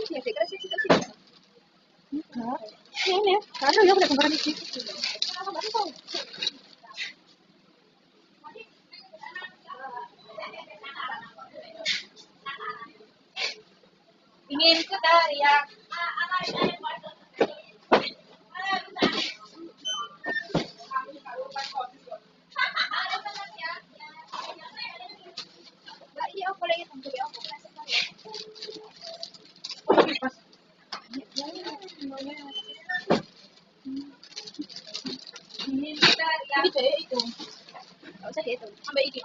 Enggak. Ini ya, karena ya udah gambaran ini. Ingin ku teriak. Ingin ku teriak. Ini kayak itu. Enggak usah dihitung. Sampai iki.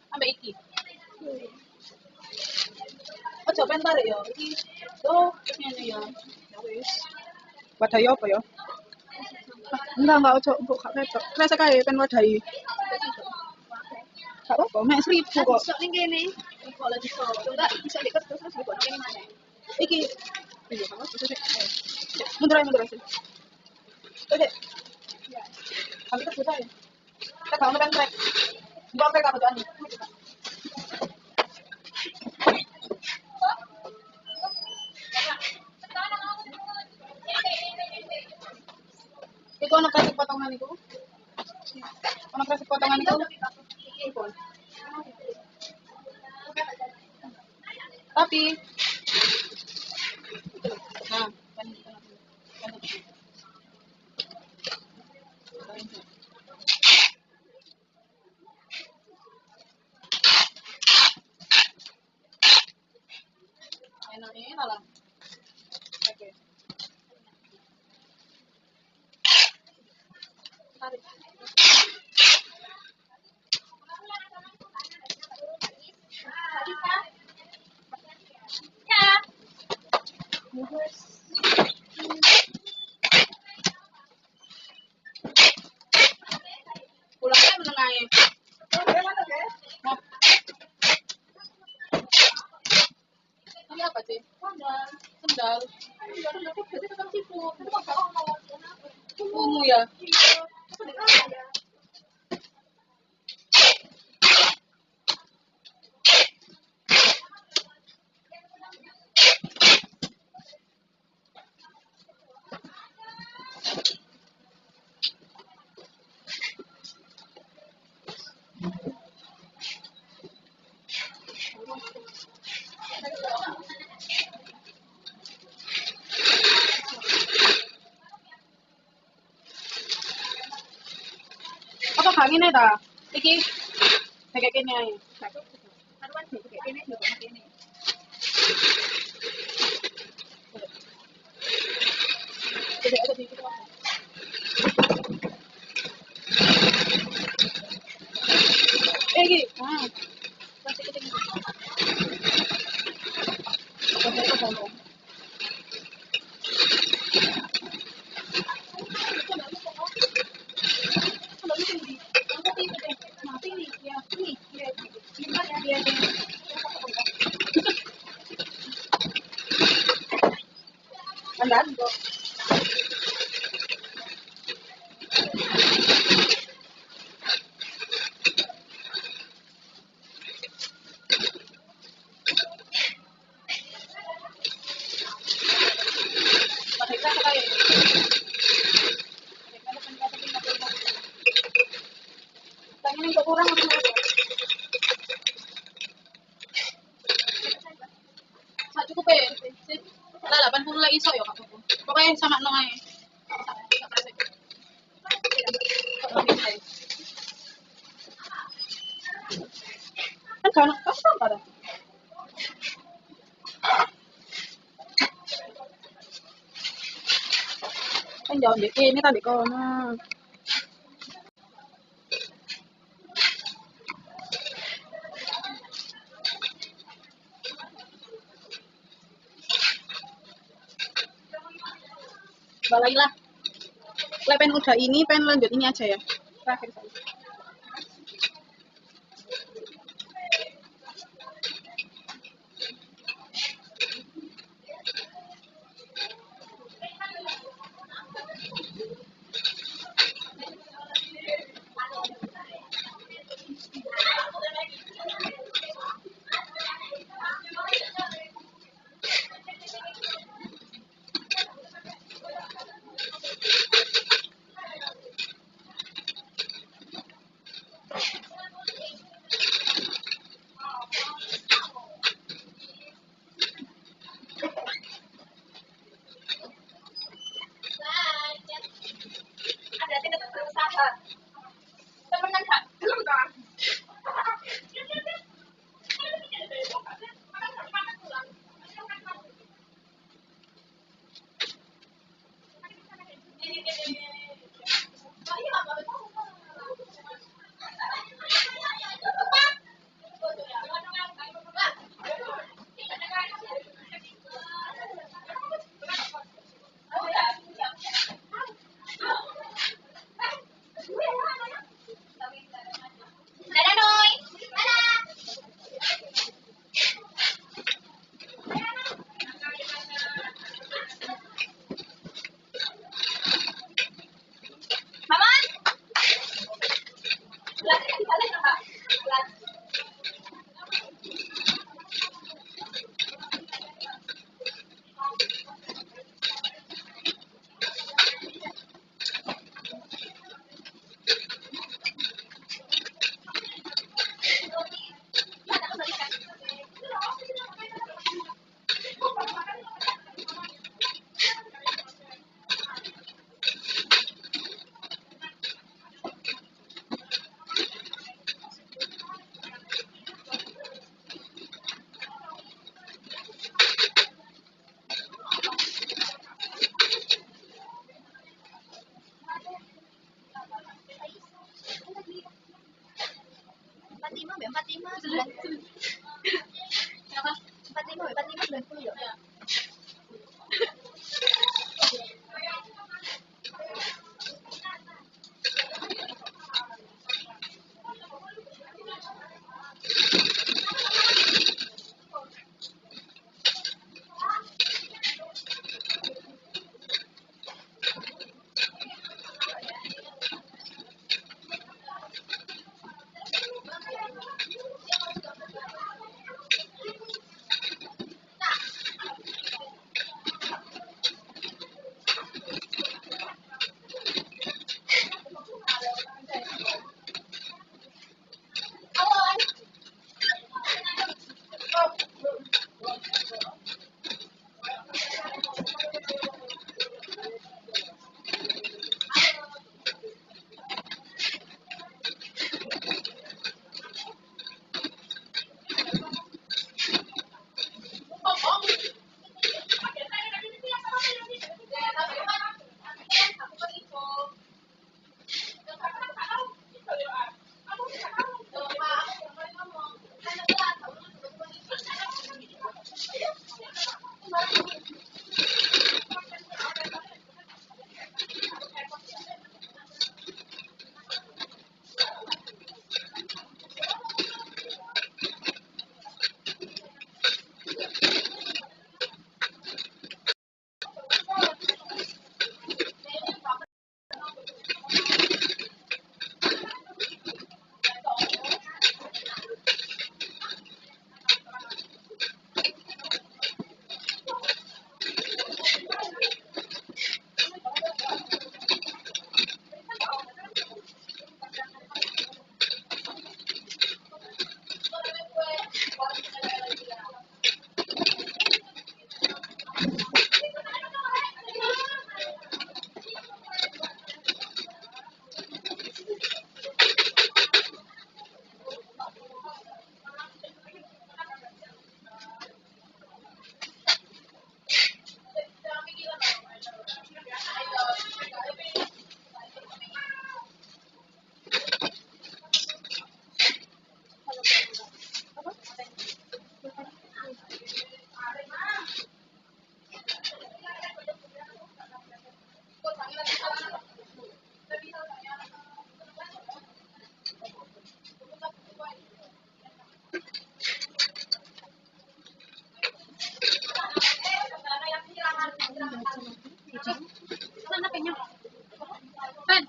Sampai iki. Oh, coba ntar ya. Iki tuh ngene ya. Ya wis. Wadahi apa ya? Enggak ojo mbok gak ketok. Kresek ae pen wadahi. Gak apa-apa, mek 1000 kok. Sok ning kene. Kok lagi sok. Enggak bisa diket terus dibuat kene mana. Iki. Iya, kamu terus sih. Mundur aja. Oke. Kami kan susah ya. Kita kalau ngepen track. Mbak track apa tuan? Iku anak kasih potongan itu. Anak kasih potongan itu. Tapi nah, kan enaknya lah. Oke. Tarik. Pulangnya menengahin. Ini apa sih? Sendal. Ungu ya. Apa kangen ta? Iki kayak gini aja. Karuan sih kayak kene yo kene. Jadi ada di situ. Iki. Pasti kita gitu. Oke, itu ngomong. Andaan kok. Kita sekali. Pengen yang kurang apa? Sak cukup ya. Lah 80 lah iso ya Kak. Pokoknya sama nong ae. Kan kan apa pada? Kan jauh deh ini tadi kono. Balailah. Pen udah ini, pen lanjut ini aja ya. Terakhir saya. 45 sampai 45 90. Apa? 45 sampai 45 90 ya. Mana penyo? Pan.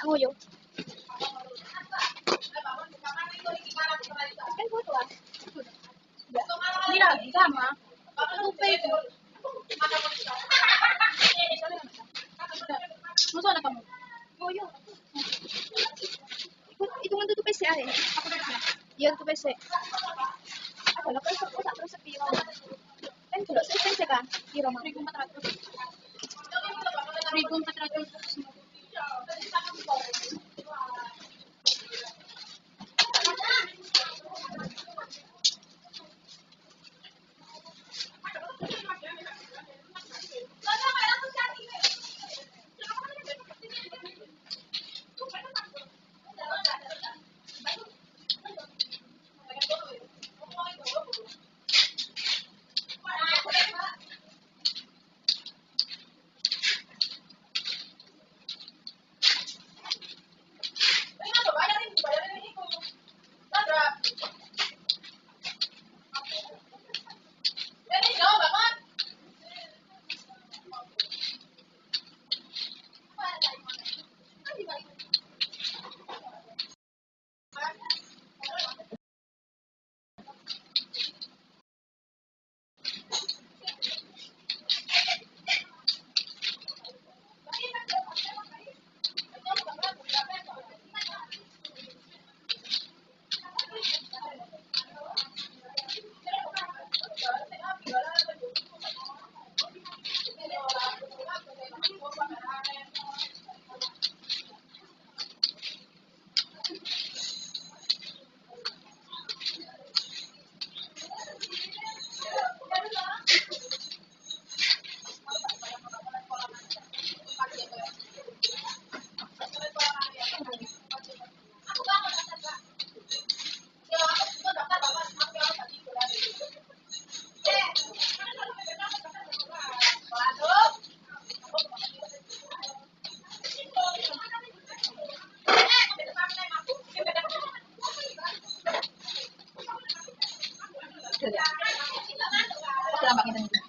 Nguyo. Kan foto ah. Ini lagi sama. Tupe itu. Masa anak kamu? Nguyo. Itu kan tutup PC ya? Iya tutup PC. Kalau kan aku tak terus sepiro. Kan kalau saya kan piro mah? 1.400. 1.400. wangi dan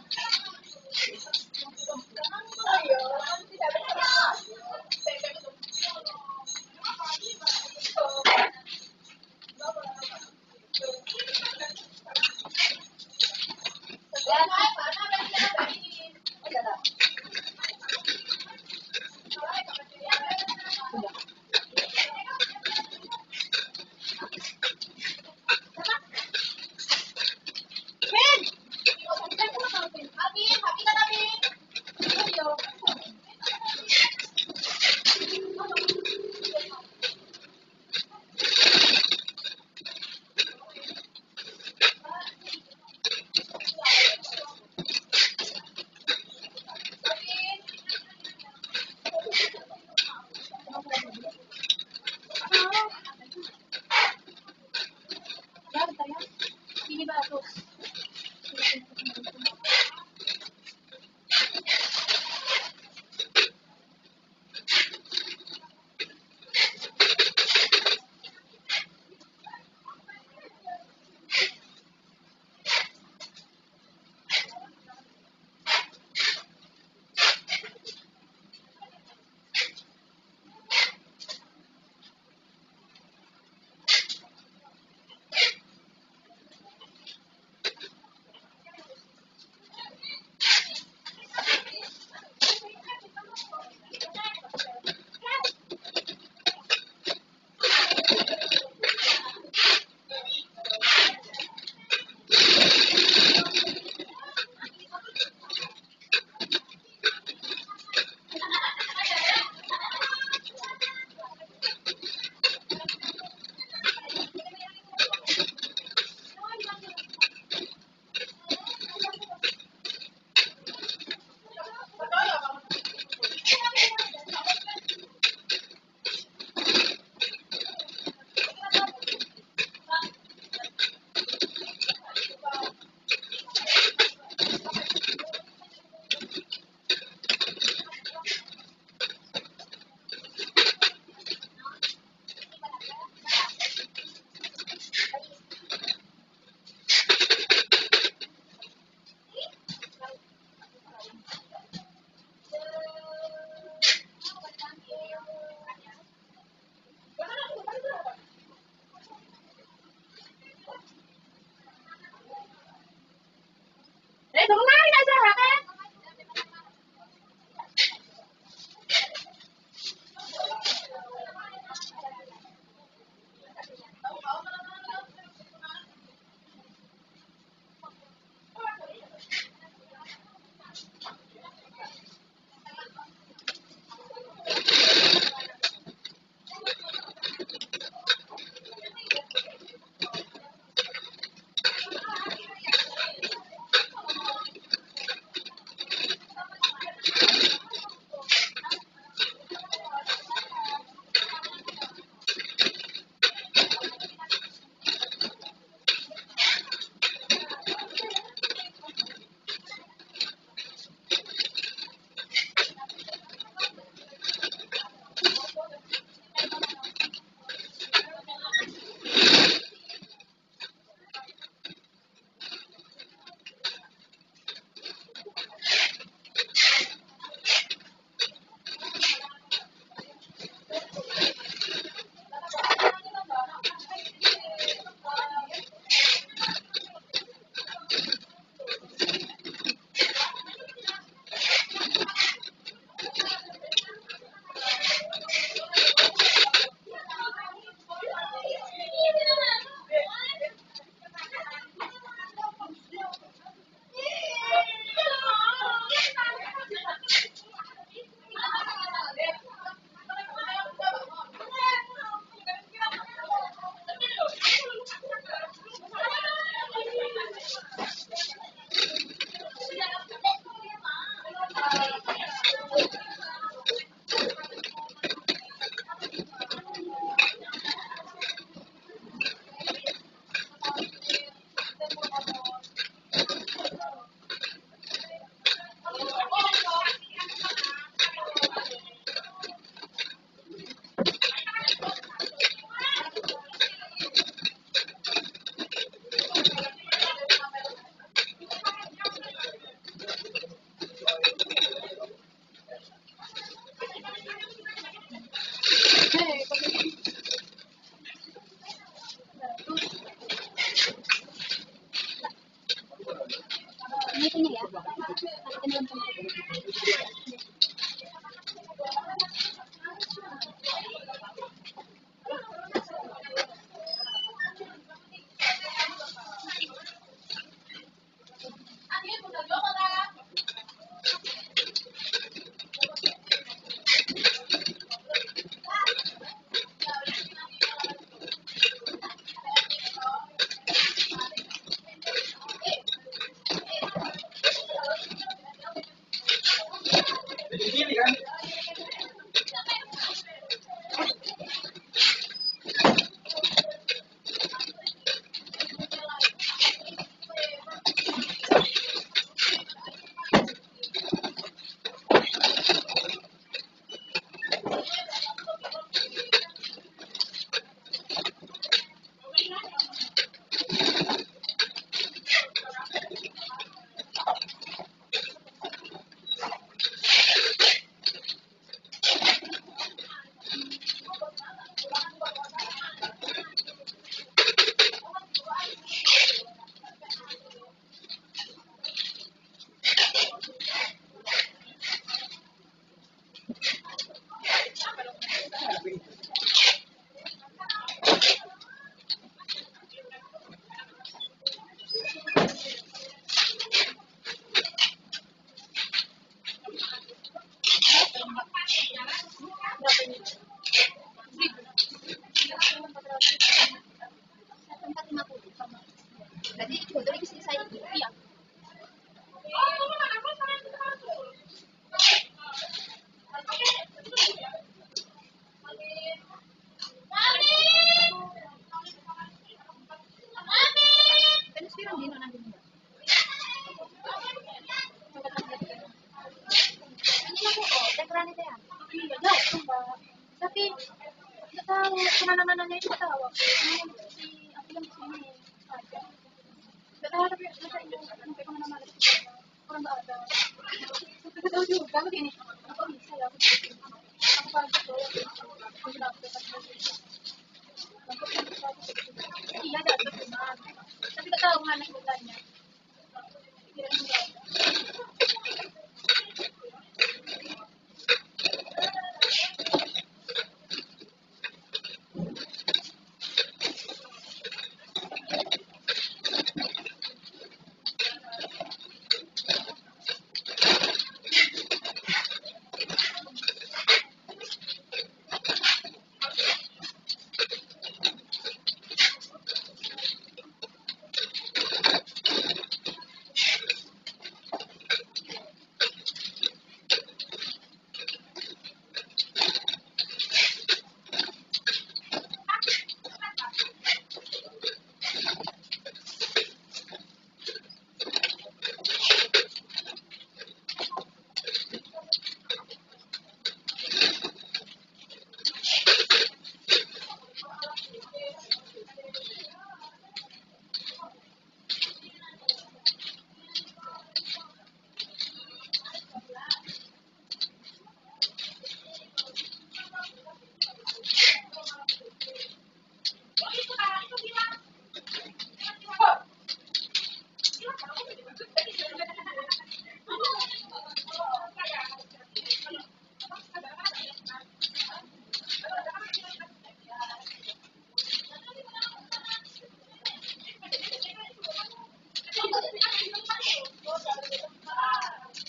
itunya ya. Masukin dalam kompor. Berarti dua lagi sih saya iya. Kan sekarang di nona dulu. Ini aku tekeran itu ya. Tapi nggak tahu kemana-mananya itu nggak tahu. Si aku yang sini aja. Nggak tahu tapi masa ini sampai kemana-mana. Orang nggak ada. Nggak tahu juga begini. Apa bisa ya aku bikin? Aku pagi tuh. Aku bilang aku dapat iya ada teman. Tapi nggak tahu mana sebenarnya.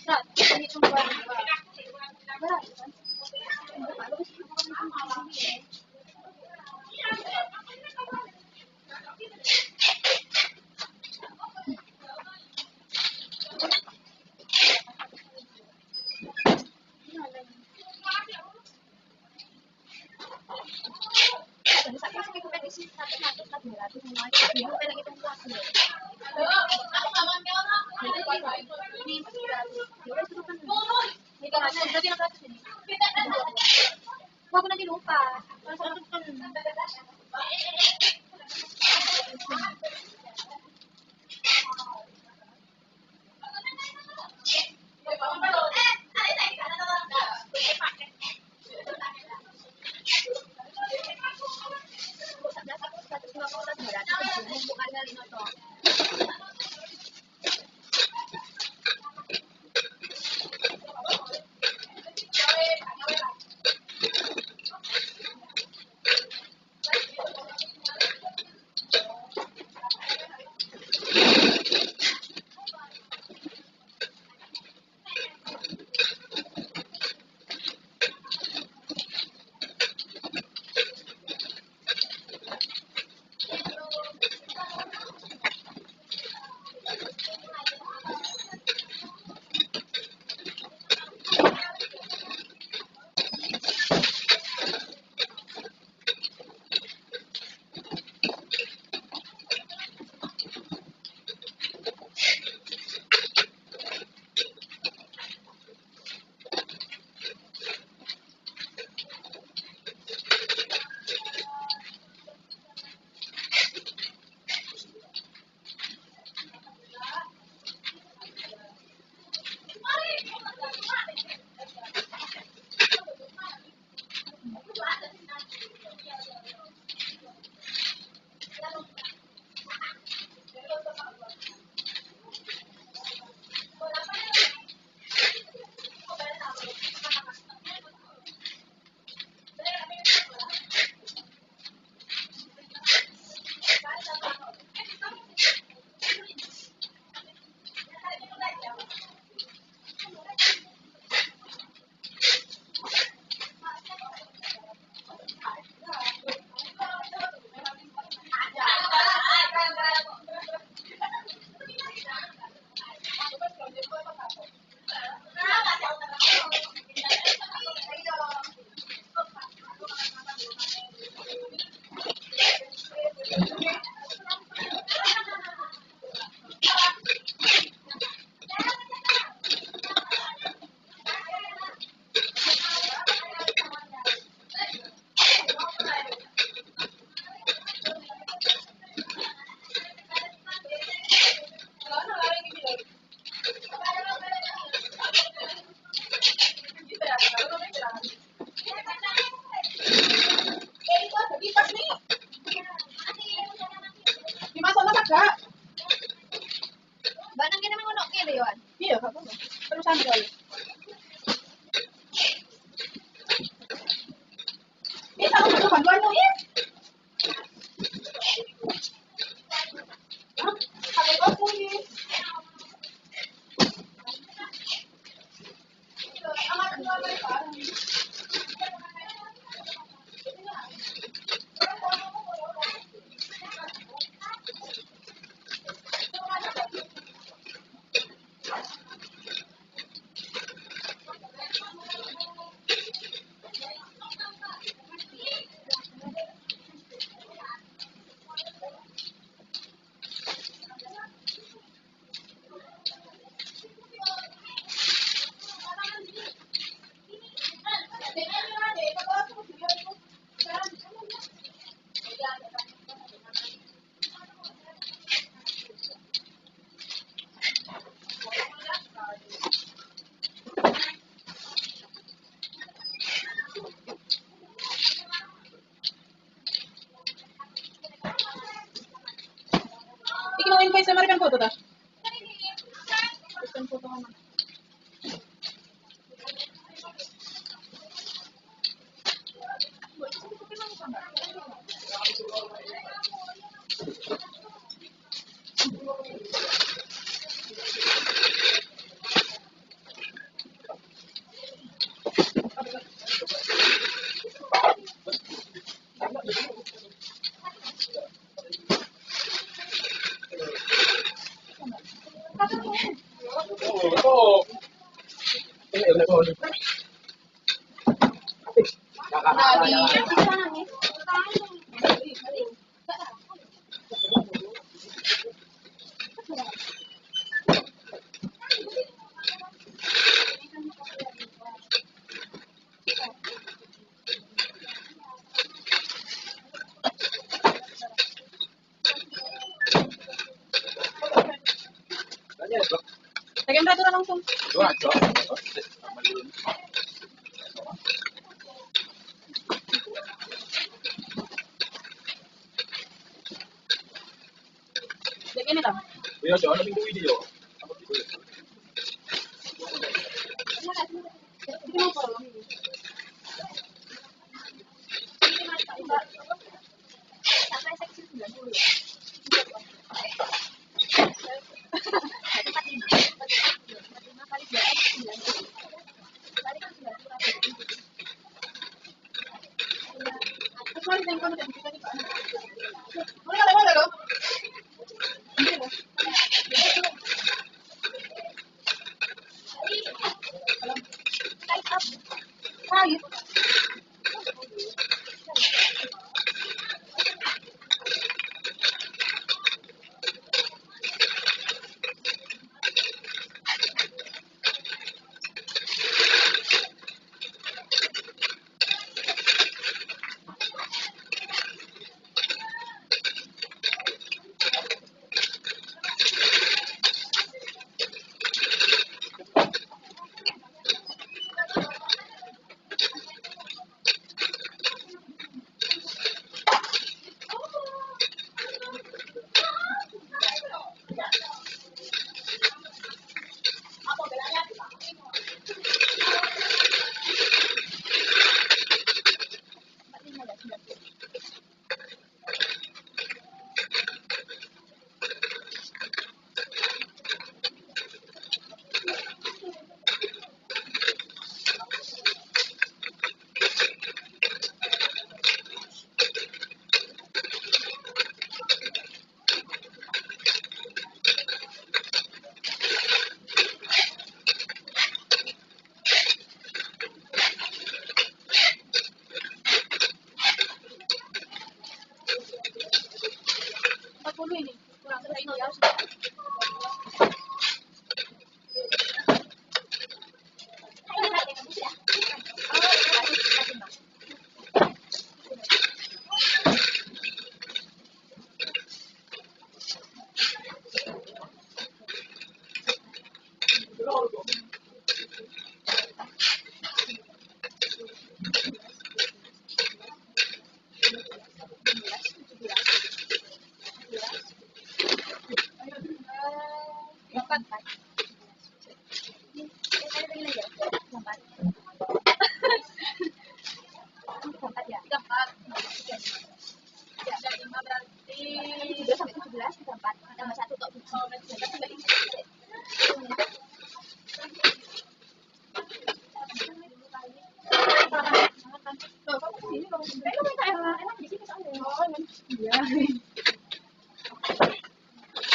Nah, ini cuma aku nanti lupa. Iya, nggak apa-apa. Terusan soalnya. Ini kalau nggak bantuan tuh ya. Kalau aku ini. Iki mau invite sama rekan foto ta? Rekan foto mana? Oh, ini udah mau. Tekan peraturan langsung. Dua, dua. Jadi ini tau. Iya, soalnya minggu ini yo. Ini mau tolong ini. Sampai seksi 90. Terus mari yang kamu dan kita di mana? Mulai kalau mana loh? Ini loh. Kait. Ini kurang selesai ini ya. 34. Ya, 34. Ya, ada 5 berarti 17 sampai 17, 34. Tambah 1 tok 7. Oh, berarti 17 sampai 17. Loh, kamu kesini loh. Lu minta enak di sini soalnya. Oh, iya.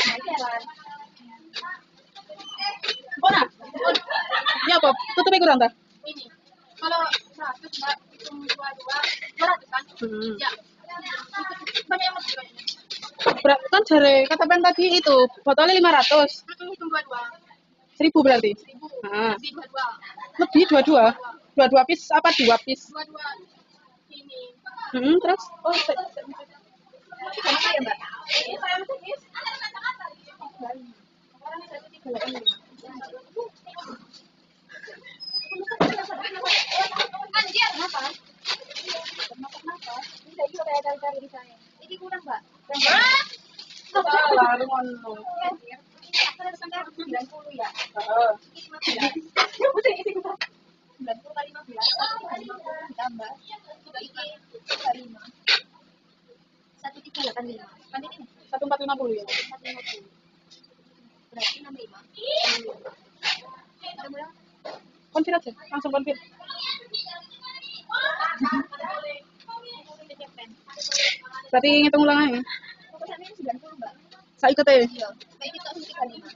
Nah, ini Elan. Bona. Ini apa? Tutupnya kurang tak? Ini. Kalau 100 Mbak, hitung 22, 200 kan? Ya. Banyak yang mau juga ini. Kan jare kata Ben tadi itu botolnya 500. Hitung 22. 1000 berarti. 1000. Nah, Lebih 22. lebih 22. 22 piece apa 2 piece? 22 ini. Terus? Oh, Sama ya, Mbak? Ini saya mesen, Miss. Orang 138. Anjir, kenapa? Kenapa? Ini tadi udah ada cari di saya. Ini kurang, Mbak. baru ngono. Anjir. Ini aku ada sampai 90 ya. Heeh. Ini 15. Ya, betul ini kita. 90 kali 15, 150 ditambah. Juga ini 35. 1385. Kan ini 1450 ya. 150. Berarti 65. Ada berapa? Konfir aja, langsung konfir. Berarti ngitung ulang aja. Pokoknya ini 90, Mbak. Saya ikut aja. Iya. Kayak kita 35.